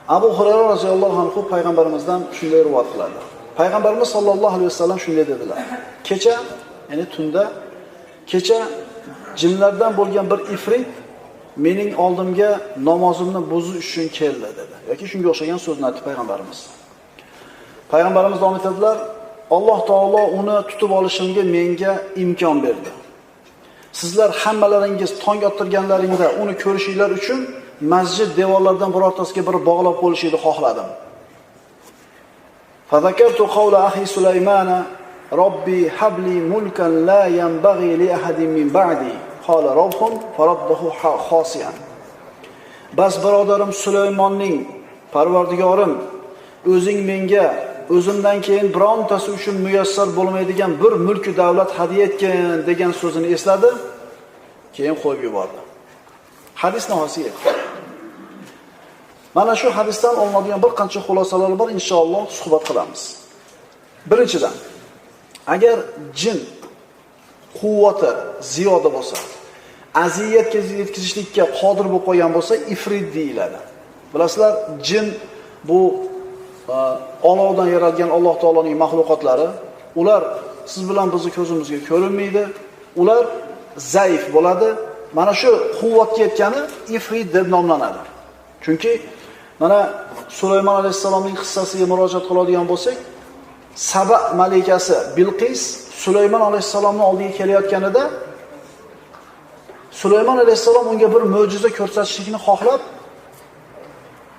Abu Hurayra roziyallohu anhu payg'ambarimizdan shunday rivoyat qiladi. Payg'ambarimiz sollallohu alayhi vasallam shunday dedilar. Kecha, ya'ni tunda, kecha jinlardan bo'lgan bir ifrit mening oldimga namozimni buzish uchun keldi dedi. Yoki shunga o'xshagan so'zni aytdi payg'ambarimiz. Payg'ambarimiz davom etadilar, Alloh taolo uni tutib olishimga menga imkon berdi. Sizlar hammalaringiz tong ottirganlaringda uni ko'rishinglar uchun masjid devorlaridan birortasiga bir bog'lab qo'yishingni xohladim. Fazakartu qawla akhi Sulaymana Robbi habli mulkan la yanbaghi li ahadin min ba'di. Qala Rabbun faraddahu khasiyan. Bas birodarim Sulaymonning Parvardigorim o'zing menga o'zimdan keyin birontasi uchun muyassar bo'lmaydigan bir mulk davlat hadya etgan degan so'zini esladi, keyin qo'yib yubordi. Hadis nihoyasiga yetdi. Mana shu hadisdan olinadigan bir qancha xulosalar bor, inshaalloh suhbat qilamiz. Birinchidan, agar jin quvvati ziyoda bo'lsa, aziyatga yetkazishlikka qodir bo'lib qolgan bo'lsa, ifrit deyiladi. Bilasizlar, jin bu olovdan yaralgan Alloh taoloning mahluqotlari, ular siz bilan bizni ko'zimizga ko'rinmaydi, ular zaif bo'ladi. Mana shu quvvatga yetgani ifrit deb nomlanadi. Chunki mana Sulaymon alayhisalomning qissasiga murojaat qiladigan bo'lsak, Saba malikasi Bilqis Sulaymon alayhisalomning oldiga kelayotganida Sulaymon alayhisalom unga bir mo'jiza ko'rsatishlikni xohlab,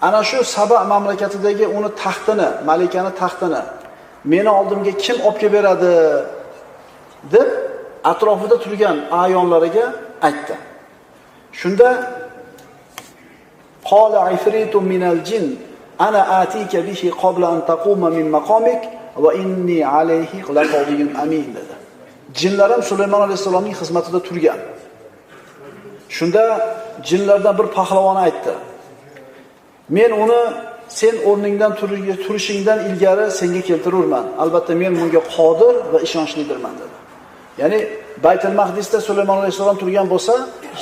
ana shu Saba mamlakatidagi uni taxtini, malikani taxtini meni oldimga kim olib kelib beradi deb atrofida turgan ayonlariga aytdi. Shunda qala ifritun minal jin ana atika bihi qabla an taquma min maqamik va inni alayhi laqawiyyun amin dedi. Jinlar ham Sulaymon alayhisalomning xizmatida turgan. Shunda jinlardan bir pahlavon aytdi: "Men uni sen o'rningdan turishingdan ilgari senga keltirurman. Albatta men bunga qodir va ishonchlidirman" dedi. Ya'ni Baytul Maqdisda Sulaymon alayhisalom turgan bo'lsa,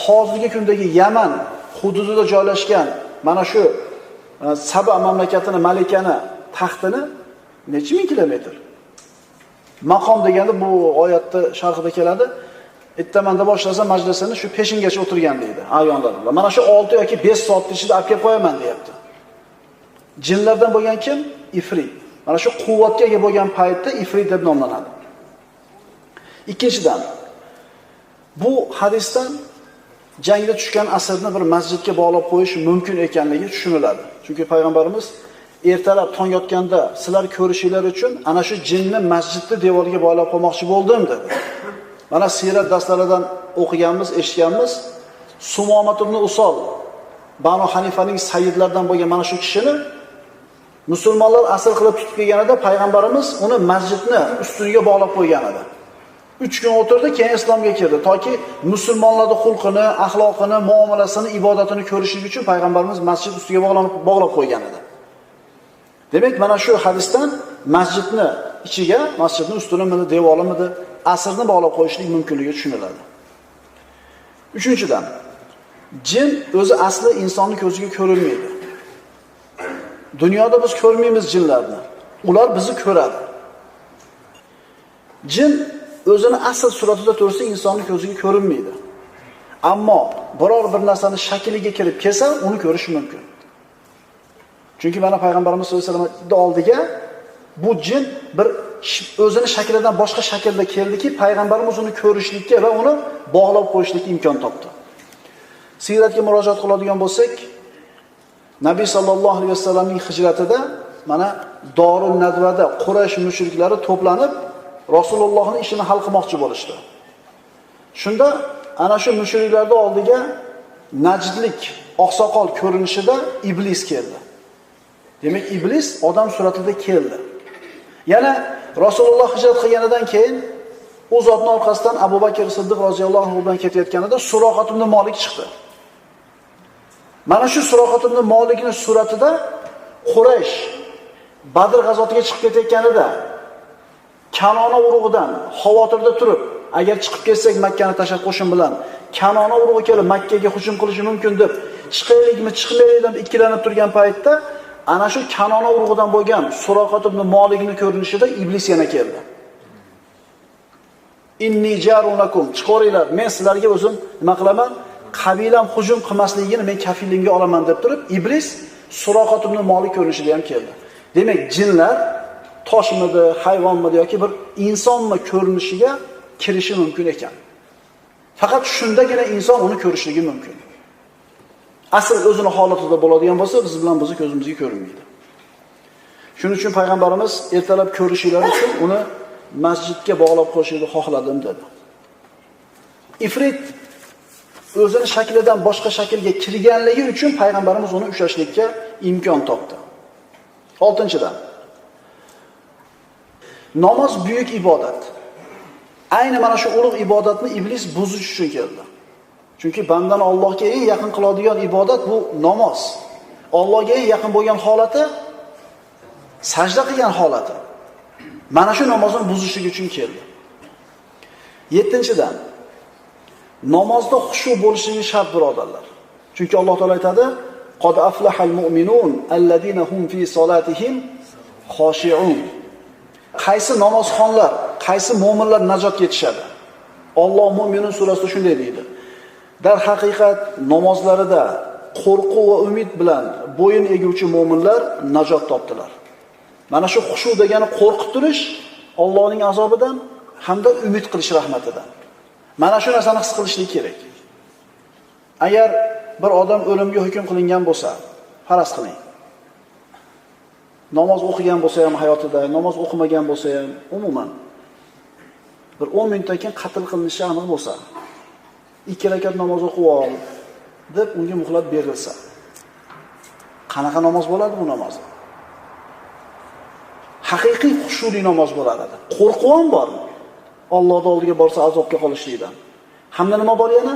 hozirgi kundagi Yaman hududida joylashgan mana shu Saba mamlakatini malikani taxtini necha ming kilometr? Maqom deganda bu oyatda sharhida keladi. Ittamanda boshlasa majlisini shu peshingacha o'tirgan deydi ayonlar. Mana shu 6 yoki 5 soat ichida olib kelib qo'yaman deyapti. Jinlardan bo'lgan kim? Ifrit. Mana shu quvvatga ega bo'lgan paytda ifrit deb nomlanadi. Ikkinchidan, bu hadisdan jangda tushgan asirni bir masjidga bog'lab qo'yish mumkin ekanligi tushuniladi. Chunki payg'ambarimiz ertalab tong otganda sizlar ko'rishinglar uchun ana shu jinni masjidning devoriga bog'lab qo'ymoqchi bo'ldim dedi. Mana sirat darslaridan o'qiganmiz, eshitganmiz. Sumomat ibn Usol Banu Hanifaning sayyidlaridan bo'lgan mana shu kishini musulmonlar asir qilib tutib kelganida payg'ambarimiz uni masjidni ustuniga bog'lab qo'ygan edi. 3 kun o'tirdi, keyin islomga kirdi. Toki musulmonlarning xulqini, axloqini, muomalasini, ibodatini ko'rishlik uchun payg'ambarimiz masjid ustiga bog'lab qo'ygan edi. Demak, mana shu hadisdan masjidni ichiga, masjidning ustunimi, devorimidi, asrni bog'lab qo'yishlik mumkinligi tushuniladi. Uchinchidan, jin o'zi asli insonning ko'ziga ko'rinmaydi. Dunyoda biz ko'rmaymiz jinlarni. Ular bizni ko'radi. Jin o'zini asl suratida tursa insonning ko'ziga ko'rinmaydi. Ammo biror bir narsani shakliga kirib kelsa, uni ko'rish mumkin. Chunki mana payg'ambarimiz sollallohu alayhi vasallam oldiga bu jin bir o'zini shaklidan boshqa shaklda keldiki, payg'ambarimiz uni ko'rishlikka va uni bog'lab qo'yishlikka imkon topdi. Siratga murojaat qiladigan bo'lsak, Nabiy sallallohu alayhi vasallamning hijratida mana Dorun Nadvada Quraysh mushriklari to'planib Rasulullohning ishini hal qilmoqchi bo'lishdi. Shunda ana shu mushriklarning oldiga najdlik oqsoqol ko'rinishida iblis keldi. Demak, iblis odam suratida keldi. Yana Rasululloh hijrat qilganidan keyin u zotning orqasidan Abu Bakr Siddiq roziyallohu anhu bilan ketayotganida Suroqat ibn Malik chiqdi. Mana shu Suroqat ibn Malikning suratida Quraysh Badr g'azotiga chiqib ketayotganida Kanona urug'idan xavotirda turib, agar chiqib ketsak Makkani tashlab qo'shin bilan Kanona urug'i kelib Makkaga hujum qilishi mumkin deb chiqaylikmi, chiqmaylikmi deb ikkilanib turgan paytda ana shu Kanona urug'idan bo'lgan Suroqat ibn Malikning ko'rinishida iblis yana keldi. Inni jarunakum, chiqaringlar, men sizlarga o'zim nima qilaman? Qabilam hujum qilmasligini men kafilligimga olaman deb turib, iblis Suroqat ibn Malik ko'rinishida ham keldi. Demak, jinlar toshmidi, hayvonmidi yoki bir insonmi ko'rinishiga kirishi mumkin ekan. Faqat shundagina inson uni ko'rishligi mumkin. Asl o'zini holatida bo'ladigan bo'lsa, biz bilan bizni ko'zimizga ko'rinmaydi. Shuning uchun payg'ambarimiz ertalab ko'rishlari uchun uni masjidga bog'lab qo'yishni xohladim dedi. Ifrit o'zini shaklidan boshqa shaklga kirganligi uchun payg'ambarimiz uni ushlashlikka imkon topdi. 6-dan. Namoz buyuk ibodat. Ayni mana shu ulug' ibodatni iblis buzish uchun keldi. Chunki bandani Allohga eng yaqin qiladigan ibodat bu namoz. Allohga eng yaqin bo'lgan holati sajda qilgan holati. Mana shu namozni buzishlik uchun keldi. 7-dan. Namozda xushu bo'lishligi shart birodarlar. Chunki Alloh taolay aytadi: "Qad aflahal mu'minun alladina hum fi solatihim xoshi'un." Qaysi namozxonlar, qaysi mu'minlar najot yetishadi? Alloh Mu'minun surasida shunday deydi. Dar haqiqat namozlarida qo'rquv va umid bilan bo'yin eguvchi mu'minlar najot topdilar. Mana shu xushu degani qo'rqib turish Allohning azobidan hamda umid qilish rahmatidan. Mana shu narsani his qilishlik kerak. Agar bir odam o'limga hukm qilingan bo'lsa, faraz qiling. Namoz o'qigan bo'lsa ham hayotida, namoz o'qimagan bo'lsa ham umuman bir 10 minutdan keyin qatl qilinishi aniq bo'lsa, 2 rakat namoz o'qib ol deb unga muhlat berilsa, qanaqa namoz bo'ladi bu namoz? Haqiqiy xushuli namoz bo'ladi. Qo'rquv ham bor. Allohning oldiga borsa azobga qolishlikdan. Hamda nima bor yana?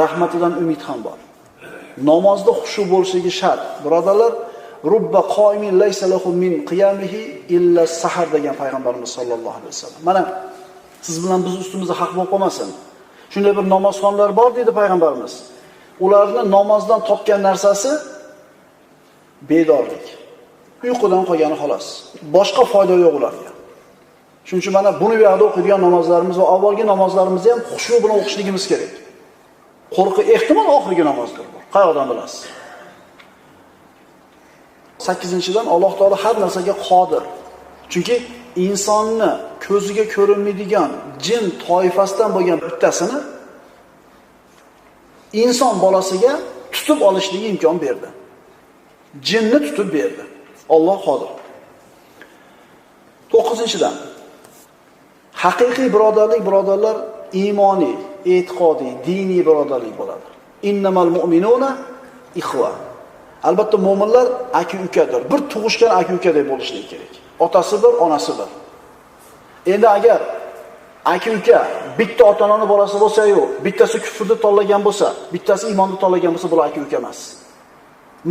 Rahmatidan umid ham bor. Namozda xushu bo'lishligi shart. Birodarlar, rubba qoimin laysa lahu min qiyamihi illa sahar degan payg'ambarimiz sollallohu alayhi vasallam. Mana siz bilan biz ustimizda haq bo'lib qolmasin. Shunday bir namozxonlar bor dedi payg'ambarimiz. Ularni namozdan topgan narsasi bedorlik. Uyqudan qolgani xolos. Boshqa foyda yo'q ularga. Shuning uchun mana buni bu yerda o'qigan namozlarimiz va avvalgi namozlarimizni ham xushu bilan o'qishligimiz kerak. Qo'rqu ehtimol oxirgi namozdir bu. Qayoqdan bilasiz? 8-dan Alloh taolo har narsaga qodir. Chunki insonni ko'ziga ko'rinmaydigan jin toifasidan bo'lgan bittasini inson bolasiga tutib olishligiga imkon berdi. Jinni tutib berdi. Alloh qodir. 9-dan haqiqiy birodarlik birodarlar iymoniy, e'tiqodiy, diniy birodarlik bo'ladi. Innamal mu'minuna ikhwa. Albatta mu'minlar aka-ukadir. Bir tug'ishgan aka-ukaday bo'lishligi kerak. Otasi bir, onasi bir. Endi agar aka-uka bitta ota-onaning bolasi bo'lsa-yu, bittasi kufrni tanlagan bo'lsa, bittasi iymonni tanlagan bo'lsa, bular aka-uka emas.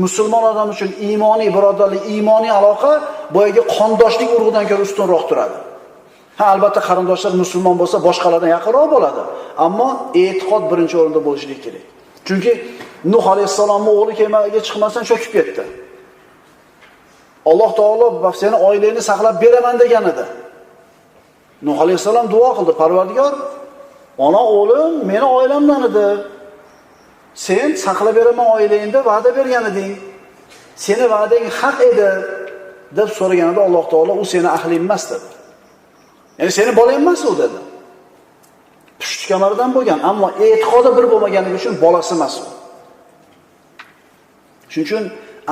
Musulmon odam uchun iymoniy birodarlik, iymoniy aloqa boyagi qondoshlik urug'idan ko'ra ustunroq turadi. Ha, albatta qarindoshlar musulmon bo'lsa, boshqalardan yaqinroq bo'ladi, ammo e'tiqod birinchi o'rinda bo'lishi kerak. Chunki Nuh alayhisalomning o'g'li kemaga chiqmasdan cho'kib ketdi. Alloh taolo seni oilangni saqlab beraman degan edi. Nuh alayhisalom duo qildi, Parvardigor, ona o'g'lim meni oilamdan edi. Sen saqlab beraman oilangda va'da bergan eding. Seni va'dang haq edi deb so'raganida Alloh taolo u seni ahli emas dedi. Ya'ni seni bola emas u dedi. Pushti kamaridan bo'lgan, ammo e'tiqodi bir bo'lmaganligi uchun bolasi emas u. Shuning uchun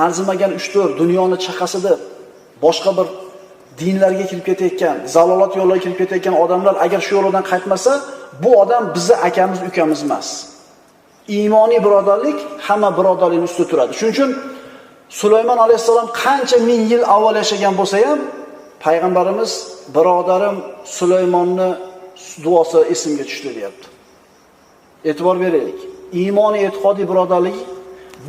arzimagan 3-4 dunyoni chaqasi deb boshqa bir dinlarga kirib ketayotgan, zalolat yo'llariga kirib ketayotgan odamlar agar shu yo'ldan qaytmasa, bu odam bizni akamiz, ukamiz emas. Iymoniy birodarlik hamma birodarlikning ustida turadi. Shuning uchun Sulaymon alayhisalom qancha ming yil avval yashagan bo'lsa ham, payg'ambarimiz birodarim Sulaymonni duosi esimga tushdi deyapti. E'tibor beraylik. Iymoniy e'tiqodiy birodarlik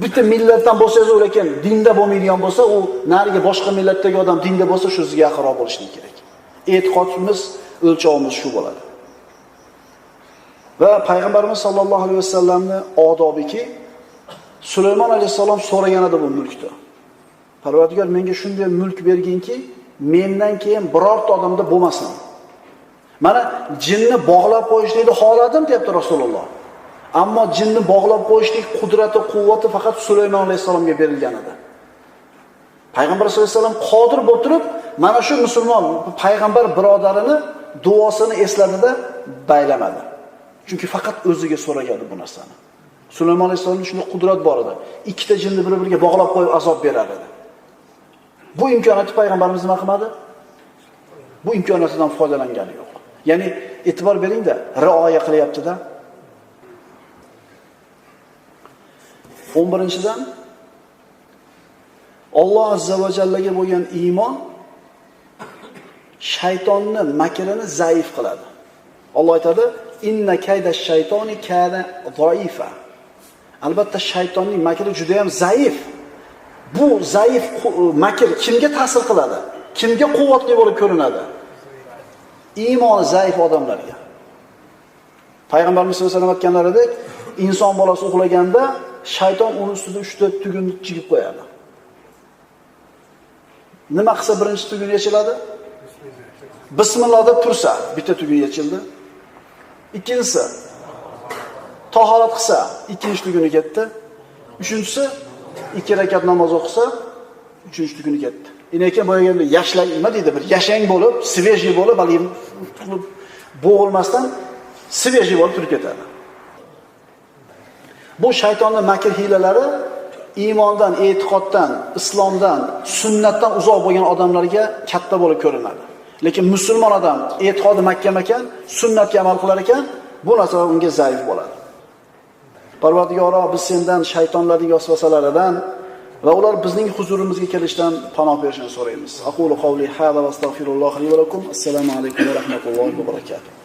bitta millatdan bo'lsangiz, lekin dinda bo'lmaydigan bo'lsa, u nariga boshqa millatdagi odam dinda bo'lsa, shu sizga yaqinroq bo'lishi kerak. E'tiqodimiz, o'lchovimiz shu bo'ladi. Va payg'ambarimiz sollallohu alayhi vasallamning odobiki, Sulaymon alayhisalom so'ragan edi bu mulkni. Parvardigor menga shunday mulk berginki, mendan keyin birorta odamda bo'lmasin. Mana jinni bog'lab qo'yishni xohladim, deyapti Rasululloh. Ammo jinni bog'lab qo'yishlik qudrati, quvvati faqat Sulaymon alayhisalomga berilgan edi. Payg'ambar sollallohu alayhi vasallam qodir bo'lib turib, mana shu musulmon payg'ambar birodarini duosini esladida baylamadi. Chunki faqat o'ziga so'ragandi bu narsani. Sulaymon alayhisalomning shunday qudrat bor edi. Ikkita jinni bir-biriga bog'lab qo'yib azob berar edi. Bu imkoniyatni payg'ambarimiz nima qilmadi? Bu imkoniyatdan foydalangani yo'q. Ya'ni e'tibor bering-da, rioya qilyapti-da. 11-dan Alloh azza va jallaga bo'lgan iymon shaytonni makrini zaif qiladi. Alloh aytadi: "Inna kayda shaytoni kana zoifa." Albatta shaytonning makri juda ham zaif. Bu zaif makr kimga ta'sir qiladi? Kimga quvvatli bo'lib ko'rinadi? Iymoni zaif odamlarga. Payg'ambarimiz sollallohu alayhi vasallam aytganlaridek, inson bolasi uxlaganda shayton uni ustida 3-4 tugunni chigib qo'yadi. Nima qilsa birinchi tugun yechiladi? Bismillah deb tursa, bitta tugun yechildi. Ikkinchisi tahorat qilsa, ikkinchi tuguni ketdi. Uchinchisi 2 rakat namoz o'qisa, uchinchi tuguni ketdi. Lekin boyaganda yashlang, nima deydi, bir yashang bo'lib, svejiy bo'lib, hali bo'g'ilmasdan svejiy bo'lib turib ketadi. Bu shaytonning makr hiylalari iymondan, e'tiqoddan, islomdan, sunnatdan uzoq bo'lgan odamlarga katta bo'lib ko'rinadi. Lekin musulmon odam e'tiqodi mahkam ekan, sunnatga amal qilar ekan, bu narsa unga zaif bo'ladi. Parvardigoro, biz sendan shaytonlarning vasvasalaridan va ular bizning huzurimizga kelishdan panoh berishini so'raymiz. Aqulu qawli hada va astagfirulloh li va lakum. Assalomu alaykum va rahmatullohi va barakatuh.